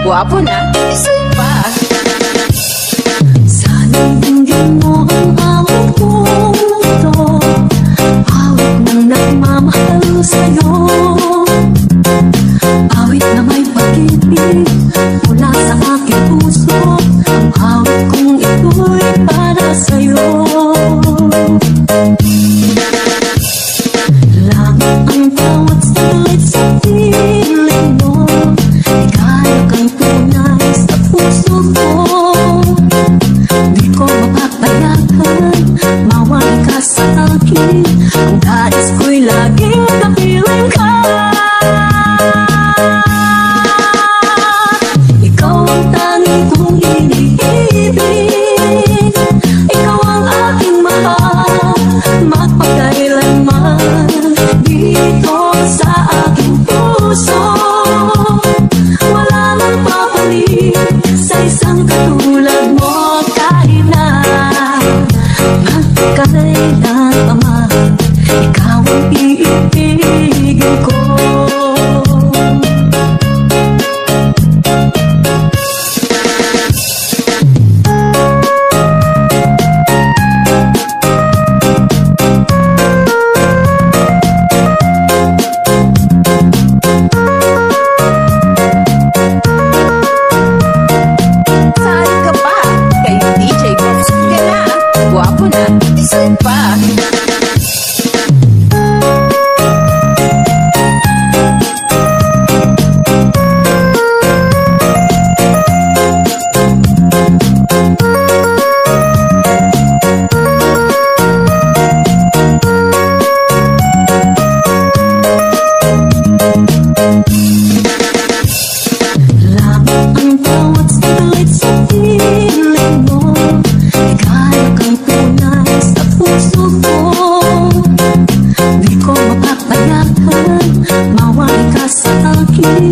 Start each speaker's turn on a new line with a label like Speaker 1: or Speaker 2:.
Speaker 1: Guwapo na, isa pa.
Speaker 2: Sana'y hindi mo ang awit puto, awit ng nagmamahal sa'yo, awit na may pag-ibig mula sa aking puso, ang awit kong ito'y para sa'yo. Langit ang bawat saglit sa piling mo, ikayag ang tunay sa puso ko. Di ko mapapayagan, mawala ka sa akin, ang nais ko'y laging kapiling ka. Ikaw ang tanging kong iniibig, ikaw ang aking mahal, magpagkailanman dito sa aking puso. Wala nang papalit sa isang katulad mo, kahit na magkakailan pa man, ikaw ang iibigin ko.
Speaker 1: Saan ka ba? Kay DJ Box ka na. Guwapo na, isa pa.
Speaker 2: Langit ang bawat saglit sa piling mo, ikayag ang tunay sa puso ko. Di ko mapapayagan, mawala ka sa akin,